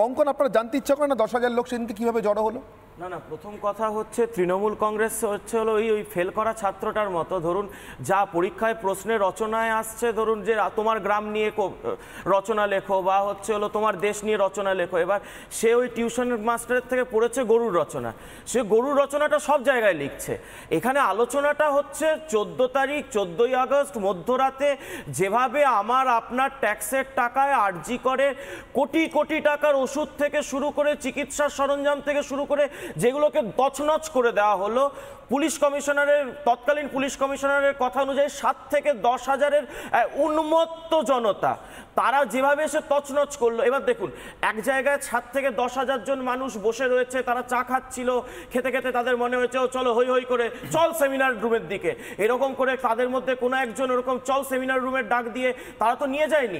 অঙ্কন আপনারা জানতে ইচ্ছা করেন না 10,000 লোক সেদিনকে কিভাবে জড়ো হলো? না না, প্রথম কথা হচ্ছে তৃণমূল কংগ্রেস হচ্ছে হলো ওই ফেল করা ছাত্রটার মতো। ধরুন যা পরীক্ষায় প্রশ্নের রচনায় আসছে, ধরুন যে তোমার গ্রাম নিয়ে রচনা লেখো বা হচ্ছে হলো তোমার দেশ নিয়ে রচনা লেখো। এবার সে ওই টিউশন মাস্টারের থেকে পড়েছে গরুর রচনা, সে গরুর রচনাটা সব জায়গায় লিখছে। এখানে আলোচনাটা হচ্ছে 14 তারিখ 14ই আগস্ট মধ্যরাতে যেভাবে আমার আপনার ট্যাক্সের টাকায় আরজি করে কোটি কোটি টাকার ওষুধ থেকে শুরু করে চিকিৎসার সরঞ্জাম থেকে শুরু করে যেগুলোকে তছনছ করে দেওয়া হলো। পুলিশ কমিশনারের তৎকালীন পুলিশ কমিশনারের কথা অনুযায়ী 7 থেকে 10 হাজারের উন্মত্ত জনতা তারা যেভাবে এসে তছনছ করলো। এবার দেখুন, এক জায়গায় 7 থেকে 10 হাজার জন মানুষ বসে রয়েছে, তারা চা খাচ্ছিল, খেতে খেতে তাদের মনে হয়েছে ও চলো হই হই করে চল সেমিনার রুমের দিকে, এরকম করে তাদের মধ্যে কোনো একজন ওরকম চল সেমিনার রুমের ডাক দিয়ে তারা তো নিয়ে যায়নি।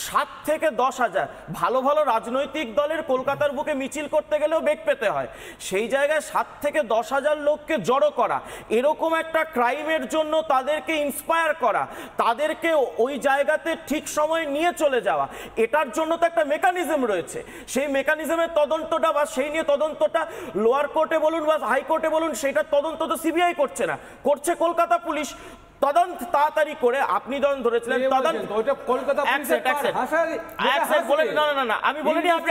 7 থেকে 10 হাজার ভালো ভালো রাজনৈতিক দলের কলকাতার বুকে মিছিল করতে গেলেও বেগ পেতে হয়, সেই জায়গায় 7 থেকে 10 হাজার লোককে জড়ো করা, এরকম একটা ক্রাইমের জন্য তাদেরকে ইন্সপায়ার করা, তাদেরকে ওই জায়গাতে ঠিক সময় নিয়ে চলে যাওয়া, এটার জন্য তো একটা মেকানিজম রয়েছে। সেই মেকানিজমের তদন্তটা বা সেই নিয়ে তদন্তটা লোয়ার কোর্টে বলুন বা হাইকোর্টে বলুন, সেটা তদন্ত তো সিবিআই করছে না, করছে কলকাতা পুলিশ। তদন্ত তাড়াতাড়ি করে আপনি যখন ধরেছিলেন তদন্ত ওইটা কলকাতা পুলিশের বলে না না না আমি বলিনি, আপনি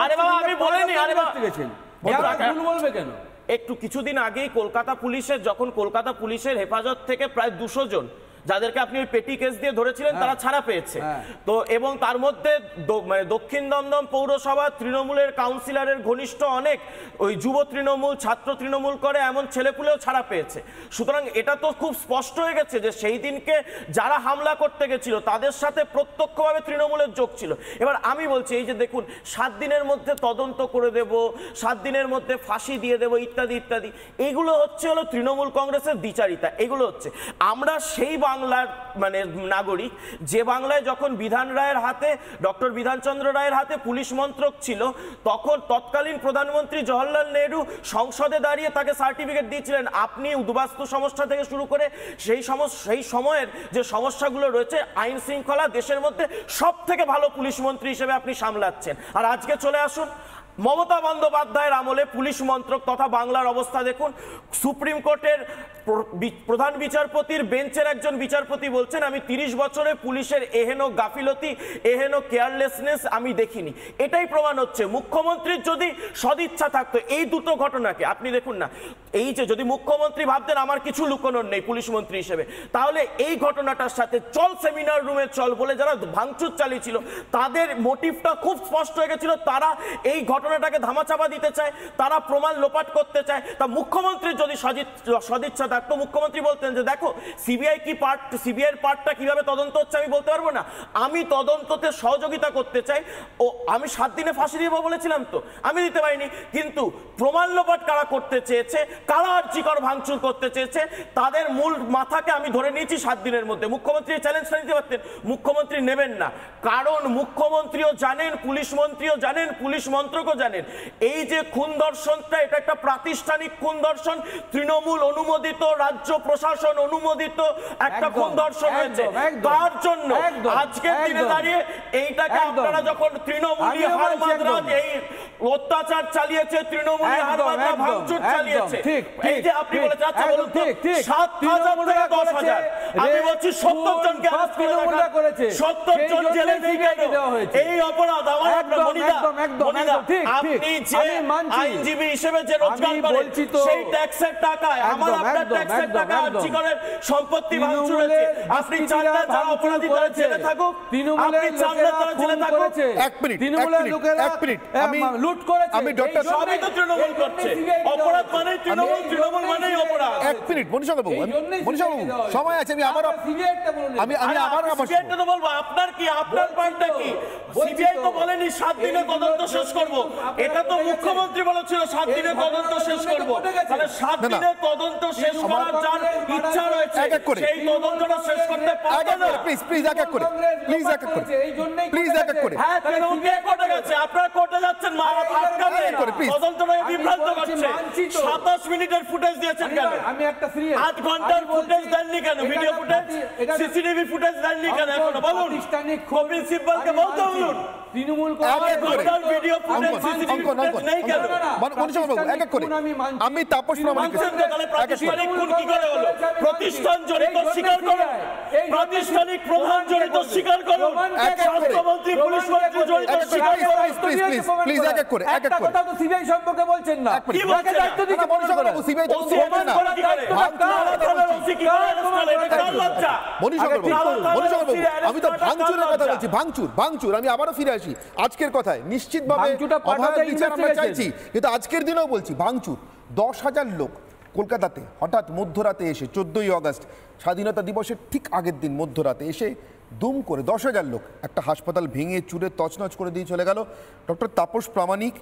আরে বাবা আমি বলিনি, আরে বাবা ভুল বলবে কেন? একটু কিছুদিন আগেই কলকাতা পুলিশের হেফাজত থেকে প্রায় 200 জন যাদেরকে আপনি ওই পেটি কেস দিয়ে ধরেছিলেন তারা ছাড়া পেয়েছে। তো এবং তার মধ্যে মানে দক্ষিণ দমদম পৌরসভা তৃণমূলের কাউন্সিলরের ঘনিষ্ঠ অনেক ওই যুব তৃণমূল ছাত্র তৃণমূল করে এমন ছেলেপুলেও ছাড়া পেয়েছে। সুতরাং এটা তো খুব স্পষ্ট হয়ে গেছে যে সেই দিনকে যারা হামলা করতে গেছিল তাদের সাথে প্রত্যক্ষভাবে তৃণমূলের যোগ ছিল। এবার আমি বলছি, এই যে দেখুন 7 দিনের মধ্যে তদন্ত করে দেব, 7 দিনের মধ্যে ফাঁসি দিয়ে দেব ইত্যাদি ইত্যাদি, এগুলো হচ্ছে হলো তৃণমূল কংগ্রেসের দ্বিচারিতা। এগুলো হচ্ছে আমরা সেই বাংলার মানে নাগরিক যে বাংলায় যখন বিধান রায়ের হাতে ডক্টর বিধানচন্দ্র রায়ের হাতে পুলিশ মন্ত্রক ছিল, তখন তৎকালীন প্রধানমন্ত্রী জওহরলাল নেহরু সংসদে দাঁড়িয়ে তাকে সার্টিফিকেট দিয়েছিলেন, আপনি উদ্বাস্তু সমস্যা থেকে শুরু করে সেই সময়ের যে সমস্যাগুলো রয়েছে আইন শৃঙ্খলা দেশের মধ্যে সব থেকে ভালো পুলিশ মন্ত্রী হিসেবে আপনি সামলাচ্ছেন। আর আজকে চলে আসুন মমতা বন্দ্যোপাধ্যায়ের আমলে পুলিশ মন্ত্রক তথা বাংলার অবস্থা দেখুন। সুপ্রিম কোর্টের প্রধান বিচারপতির বেঞ্চের একজন বিচারপতি বলছেন, আমি 30 বছরে পুলিশের এহেন গাফিলতি এহেন কেয়ারলেসনেস আমি দেখিনি। এটাই প্রমাণ হচ্ছে মুখ্যমন্ত্রীর যদি সদিচ্ছা থাকতো এই দুটো ঘটনাকে, আপনি দেখুন না, এই যে যদি মুখ্যমন্ত্রী ভাবতেন আমার কিছু লুকোনোর নেই পুলিশ মন্ত্রী হিসেবে, তাহলে এই ঘটনাটার সাথে চল সেমিনার রুমে চল বলে যারা ভাঙচুর চালিয়েছিল তাদের মোটিভটা খুব স্পষ্ট হয়ে গেছিল, তারা এই ঘটনাটাকে ধামাচাপা দিতে চায়, তারা প্রমাণ লোপাট করতে চায়। তা মুখ্যমন্ত্রীর যদি সদিচ্ছা থাকতো মুখ্যমন্ত্রী বলতেন যে দেখো সিবিআইয়ের পার্টটা কিভাবে তদন্ত হচ্ছে আমি বলতে পারবো না, আমি তদন্ততে সহযোগিতা করতে চাই, ও আমি 7 দিনে ফাঁসি দিব বলেছিলাম তো আমি দিতে পারিনি, কিন্তু প্রমাণ লোপাট কারা করতে চেয়েছে, কারা আর্জিকর ভাঙচুর করতে চেয়েছে, তাদের মূল মাথাকে আমি ধরে নিয়েছি 7 দিনের মধ্যে। মুখ্যমন্ত্রী চ্যালেঞ্জটা নিতে পারতেন, মুখ্যমন্ত্রী নেবেন না, কারণ মুখ্যমন্ত্রীও জানেন, পুলিশ মন্ত্রীও জানেন, পুলিশ মন্ত্রকও জানেন এই যে খুন ধর্ষণটা এটা একটা প্রাতিষ্ঠানিক খুন ধর্ষণ, তৃণমূল অনুমোদিত, রাজ্য প্রশাসন অনুমোদিত একটা খুন ধর্ষণ হয়েছে। তার জন্য আজকের দিনে দাঁড়িয়ে এইটাকে আপনারা যখন তৃণমূলী হারমাদরা এই অত্যাচার চালিয়েছে, তৃণমূলী হারমাদরা ভাঙচুর চালিয়েছে, এই যে আপনি বলেছেন আচ্ছা বলুন তো 7,000 থেকে 10,000, আমি বলছি 70 জনকে অ্যারেস্ট করে দেওয়া, 70 জন জেলে দিয়ে দেওয়া হয়েছে। এই অপরাধ আমার আপনার আপনি যে আইনজীবী হিসেবে যে রোজগার করেন সেই ট্যাক্সের টাকায় আমার আপনার ট্যাক্সের টাকা আর্জি করে সম্পত্তি ভাঙচুর হয়েছে, আপনি চান না যারা অপরাধী তারা জেলে থাকুক, আপনি চান না তারা জেলে থাকুক। এক মিনিট আমি লুট করেছে, আমি ডক্টর সবই তো তৃণমূল করছে, অপরাধ মানে তৃণমূল মানেই অপরাধ। এক মিনিট মনীষা বাবু সময় আছে, আমি আবার সিবিআইটা তো বলবো, আপনার কি আপনার পয়েন্টটা কি? সিবিআই তো বলেনি 7 দিনে তদন্ত শেষ করব, এটা তো মুখ্যমন্ত্রী বলেছিল 7 দিনে তদন্ত শেষ করব, তাহলে 7 দিনে তদন্ত শেষ করার যার ইচ্ছা রয়েছে সেই তদন্তটা শেষ করতে পারবে না। প্লিজ এক এক করে হ্যাঁ কে কোর্টে গেছে, আপনারা কোর্টে যাচ্ছেন, তদন্তটাকে বিভ্রান্ত করছে, 27 মিনিটের ফুটেজ দিয়েছেন কেন? আমি একটা সিরিয়াস 8 ঘন্টার ফুটেজ দেননি কেন? ভিডিও ফুটেজ, সিসিটিভি ফুটেজ দেননি কেন? এখনো বলুন, কপিল সিব্বলকে বলতে বলুন Trinamool video footage, CCTV footage নেই কেন? আমি তাপস প্রামাণিক প্রাতিষ্ঠানিক খুন কি করে হলো? প্রতিষ্ঠান জড়িত স্বীকার করুন, প্রাতিষ্ঠানিক প্রধান জড়িত স্বীকার করুন, স্বাস্থ্যমন্ত্রী, পুলিশ মন্ত্রী জড়িত স্বীকার করুন। প্লিজ এক এক করে কথা তো সিবিআই সম্পর্কে বলছেন না। কি বলছেন? দায়িত্ব দিতে সিবিআই আমি তো ভাঙচুরের কথা বলছি, ভাঙচুর। আমি আবারও ফিরে আসি আজকের কথায়। নিশ্চিতভাবে অভয়ের বিচার আমরা চাইছি, কিন্তু আজকের দিনেও বলছি ভাঙচুর। 10,000 লোক কলকাতাতে হঠাৎ মধ্যরাতে এসে 14ই আগস্ট স্বাধীনতা দিবসের ঠিক আগের দিন মধ্যরাতে এসে দুম করে 10,000 লোক একটা হাসপাতাল ভেঙে চুরে তছনছ করে দিয়ে চলে গেল। ডক্টর তাপস প্রামাণিক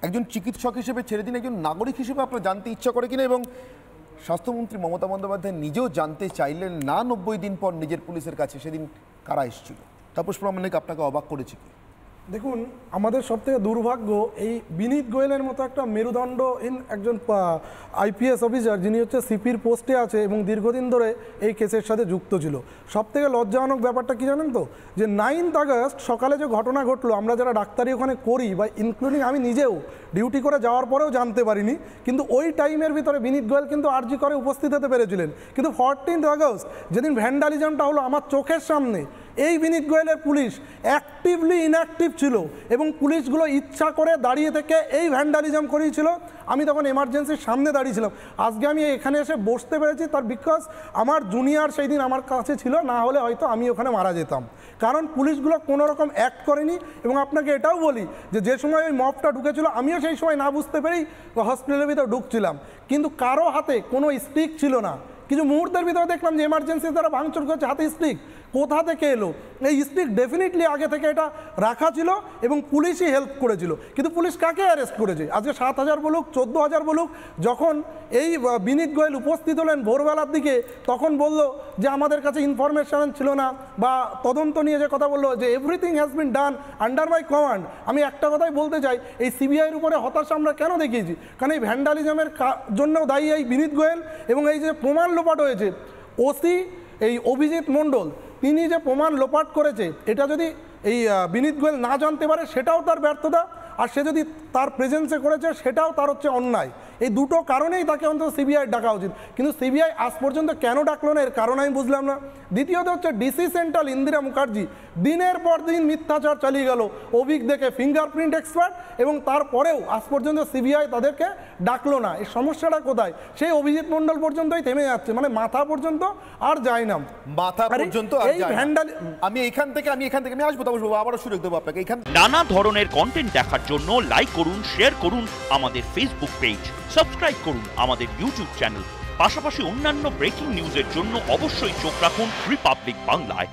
একজন চিকিৎসক হিসেবে ছেড়ে দিন, একজন নাগরিক হিসেবে আপনার জানতে ইচ্ছা করে কিনা, এবং স্বাস্থ্যমন্ত্রী মমতা বন্দ্যোপাধ্যায় নিজেও জানতে চাইলেন না 90 দিন পর নিজের পুলিশের কাছে সেদিন কারা এসেছিল? তাপস প্রামাণিক আপনাকে অবাক করেছে কি? দেখুন, আমাদের সবথেকে দুর্ভাগ্য এই বিনীত গোয়েলের মতো একটা মেরুদণ্ডহীন একজন আইপিএস অফিসার, যিনি হচ্ছে সিপির পোস্টে আছে এবং দীর্ঘদিন ধরে এই কেসের সাথে যুক্ত ছিল। সবথেকে লজ্জাজনক ব্যাপারটা কি জানেন তো, যে 9 আগস্ট সকালে যে ঘটনা ঘটলো, আমরা যারা ডাক্তারি ওখানে করি বা ইনক্লুডিং আমি নিজেও ডিউটি করে যাওয়ার পরেও জানতে পারিনি, কিন্তু ওই টাইমের ভিতরে বিনীত গোয়েল কিন্তু আরজি করে উপস্থিত হতে পেরেছিলেন। কিন্তু 14 আগস্ট যেদিন ভ্যান্ডালিজমটা হলো আমার চোখের সামনে, এই বিনীত গোয়েলের পুলিশ অ্যাক্টিভলি ইনঅ্যাক্টিভ ছিল এবং পুলিশগুলো ইচ্ছা করে দাঁড়িয়ে থেকে এই ভ্যান্ডালিজম করিয়েছিল। আমি তখন এমার্জেন্সির সামনে দাঁড়িয়েছিলাম। আজকে আমি এখানে এসে বসতে পেরেছি তার বিকজ আমার জুনিয়র সেই দিন আমার কাছে ছিল, না হলে হয়তো আমি ওখানে মারা যেতাম। কারণ পুলিশগুলো কোনো রকম অ্যাক্ট করেনি। এবং আপনাকে এটাও বলি যে সময় ওই মবটা ঢুকেছিল, আমিও সেই সময় না বুঝতে পেরেই হসপিটালের ভিতরে ঢুকছিলাম, কিন্তু কারো হাতে কোনো স্টিক ছিল না। কিছু মুহূর্তের ভিতরে দেখলাম যে এমার্জেন্সি তারা ভাঙচুর করছে, হাতে স্টিক কোথা থেকে এলো? এই স্টিক ডেফিনেটলি আগে থেকে এটা রাখা ছিল এবং পুলিশই হেল্প করেছিল। কিন্তু পুলিশ কাকে অ্যারেস্ট করেছে? আজকে 7,000 বলুক 14,000 বলুক, যখন এই বিনীত গোয়েল উপস্থিত হলেন ভোরবেলার দিকে, তখন বলল যে আমাদের কাছে ইনফরমেশন ছিল না, বা তদন্ত নিয়ে যে কথা বললো যে everything has been done under my command. আমি একটা কথাই বলতে চাই, এই সিবিআইয়ের উপরে হতাশা আমরা কেন দেখিয়েছি? কারণ এই ভ্যান্ডালিজমের জন্যও দায়ী এই বিনীত গোয়েল, এবং এই যে প্রমাণ লোপাট হয়েছে, ওসি এই অভিজিৎ মণ্ডল তিনি যে প্রমাণ লোপাট করেছে, এটা যদি এই বিনীত গোয়েল না জানতে পারে সেটাও তার ব্যর্থতা, আর সে যদি তার প্রেজেন্সে করেছে সেটাও তার হচ্ছে অন্যায়। এই দুটো কারণেই তাকে অন্তত সিবিআই ডাকা উচিত। কিন্তু সিবিআই আজ পর্যন্ত কেন ডাকলো না, এর কারণ আমি বুঝলাম না। দ্বিতীয়ত হচ্ছে ডিসি সেন্ট্রাল ইন্দিরা মুখার্জি দিনের পর দিন মিথ্যাচার চালিয়ে গেল, অভিক দেখে ফিঙ্গারপ্রিন্ট এক্সপার্ট, এবং তারপরেও আজ পর্যন্ত সিবিআই তাদেরকে ডাকলো না। এই সমস্যাটা কোথায়? সেই অভিজিৎ মণ্ডল পর্যন্তই থেমে যাচ্ছে, মানে মাথা পর্যন্ত আর যায় না, মাথা পর্যন্ত আর যায় না। আমি এখান থেকে আমি আসবো, তবে আবারও সুযোগ দেবো আপনাকে। নানা ধরনের কন্টেন্ট দেখার জন্য লাইক করুন, শেয়ার করুন আমাদের ফেসবুক পেজ, সাবস্ক্রাইব করুন আমাদের ইউটিউব চ্যানেল। পাশাপাশি অন্যান্য ব্রেকিং নিউজের জন্য অবশ্যই চোখ রাখুন রিপাবলিক বাংলায়।